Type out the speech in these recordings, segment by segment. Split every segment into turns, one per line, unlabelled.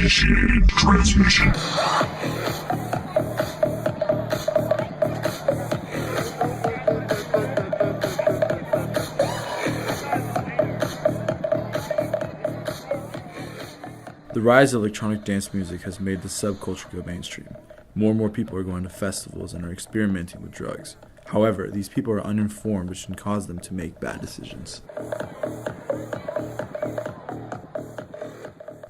Initiated transmission.
The rise of electronic dance music has made the subculture go mainstream. More and more people are going to festivals and are experimenting with drugs. However, these people are uninformed, which can cause them to make bad decisions.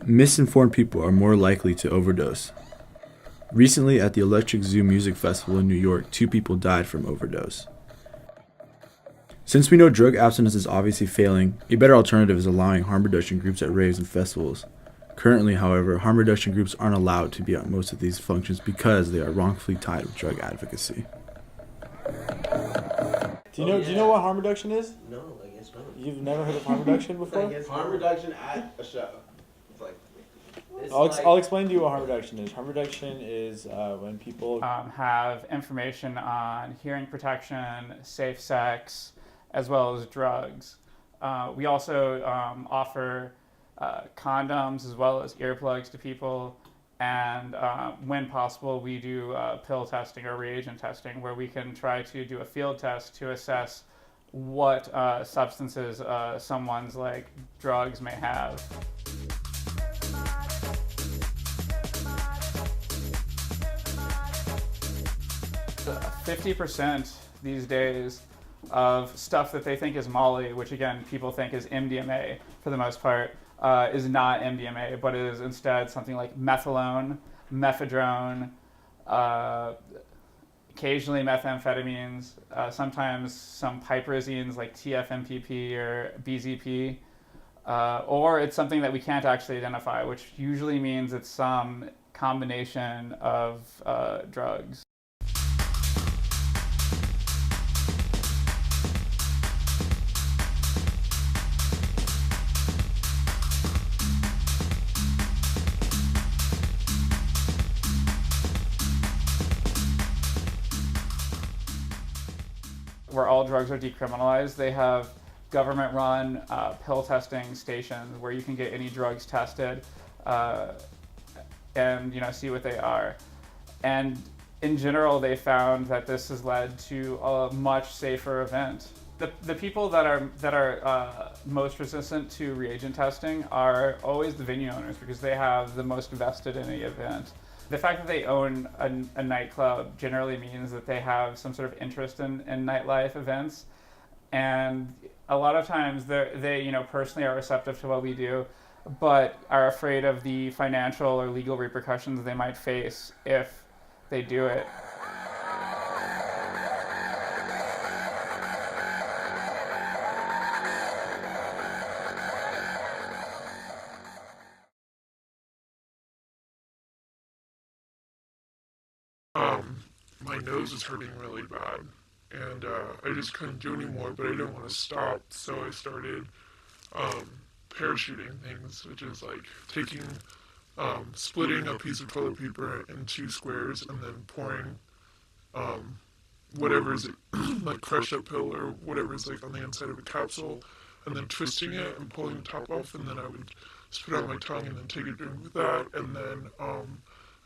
Misinformed people are more likely to overdose. Recently, at the Electric Zoo Music Festival in New York, 2 people died from overdose. Since we know drug abstinence is obviously failing, a better alternative is allowing harm reduction groups at raves and festivals. Currently, however, harm reduction groups aren't allowed to be at most of these functions because they are wrongfully tied with drug advocacy.
Do you know what harm reduction is?
No, I guess not.
You've never heard of harm reduction before?
Harm reduction at a show. It's like
I'll explain to you what harm reduction is. Harm reduction is when people
have information on hearing protection, safe sex, as well as drugs. We also offer condoms as well as earplugs to people, and when possible we do pill testing or reagent testing, where we can try to do a field test to assess what substances someone's like drugs may have. Uh, 50% these days of stuff that they think is Molly, which again people think is MDMA for the most part, is not MDMA, but is instead something like methadone, mephedrone, occasionally methamphetamines, sometimes some piperazines like TFMPP or BZP, or it's something that we can't actually identify, which usually means it's some combination of drugs. Where all drugs are decriminalized, they have government-run pill testing stations where you can get any drugs tested and see what they are. And in general, they found that this has led to a much safer event. The people that are most resistant to reagent testing are always the venue owners, because they have the most vested in the event. The fact that they own a nightclub generally means that they have some sort of interest in nightlife events, and a lot of times they personally are receptive to what we do, but are afraid of the financial or legal repercussions they might face if they do it.
My nose was hurting really bad, and I just couldn't do anymore, but I didn't want to stop, so I started parachuting things, which is like taking, splitting a piece of toilet paper in 2 squares and then pouring whatever is like crushed up pill or whatever is like on the inside of a capsule, and then twisting it and pulling the top off, and then I would spit out my tongue and then take a drink with that, and then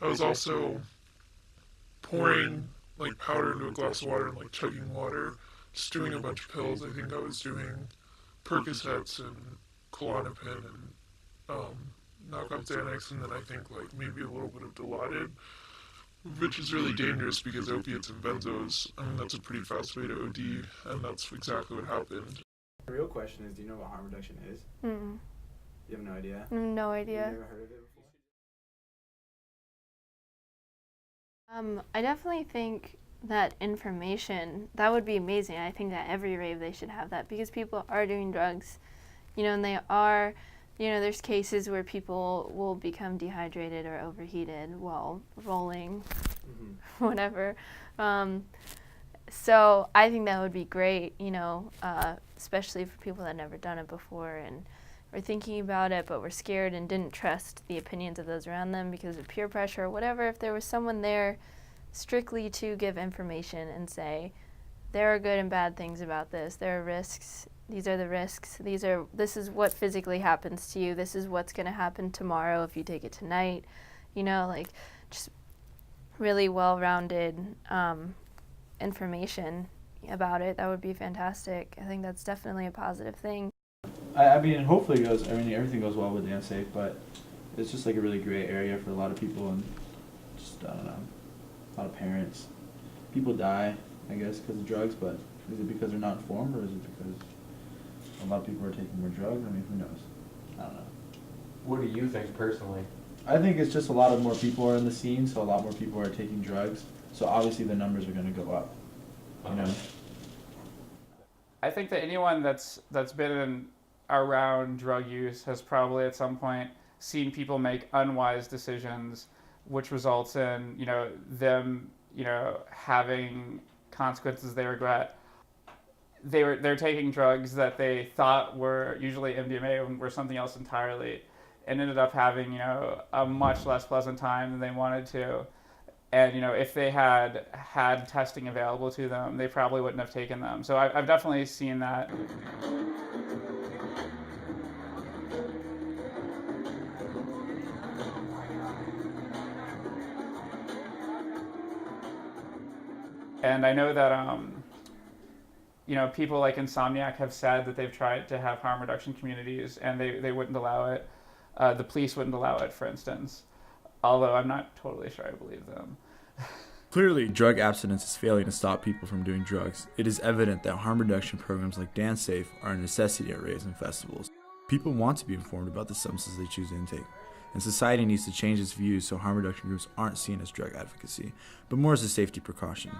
I was also pouring like powder into a glass of water and like chugging water, just doing a bunch of pills. I think I was doing Percocets and Klonopin and knockoff Xanax, and then I think like maybe a little bit of Dilaudid, which is really dangerous because opiates and benzos, that's a pretty fast way to OD, and that's exactly what happened.
The real question is, do you know what harm reduction is?
Mm-mm.
You have no idea?
No idea.
You've never heard of it before?
I definitely think that information, that would be amazing. I think that every rave they should have that, because people are doing drugs, and they are, there's cases where people will become dehydrated or overheated while rolling, whatever. So I think that would be great, especially for people that never done it before and were thinking about it but were scared and didn't trust the opinions of those around them because of peer pressure or whatever. If there was someone there strictly to give information and say, there are good and bad things about this, there are risks, these are the risks. This is what physically happens to you. This is what's going to happen tomorrow if you take it tonight. You know, like just really well-rounded information about it. That would be fantastic. I think that's definitely a positive thing.
I mean, hopefully everything goes well with Dance Safe, but it's just like a really gray area for a lot of people, and just, I don't know, a lot of parents. People die, I guess, because of drugs, but is it because they're not informed, or is it because a lot of people are taking more drugs? I mean, who knows? I don't know.
What do you think personally?
I think it's just a lot more people are in the scene, so a lot more people are taking drugs, so obviously the numbers are going to go up, you know?
I think that anyone that's been around drug use has probably at some point seen people make unwise decisions, which results in, you know, them, you know, having consequences they regret. They're taking drugs that they thought were usually MDMA and were something else entirely, and ended up having, you know, a much less pleasant time than they wanted to. And, you know, if they had testing available to them, they probably wouldn't have taken them. So I've definitely seen that. And I know that, you know, people like Insomniac have said that they've tried to have harm reduction communities, and they wouldn't allow it. The police wouldn't allow it, for instance. Although I'm not totally sure I believe them.
Clearly, drug abstinence is failing to stop people from doing drugs. It is evident that harm reduction programs like Dance Safe are a necessity at raves and festivals. People want to be informed about the substances they choose to intake, and society needs to change its views so harm reduction groups aren't seen as drug advocacy, but more as a safety precaution.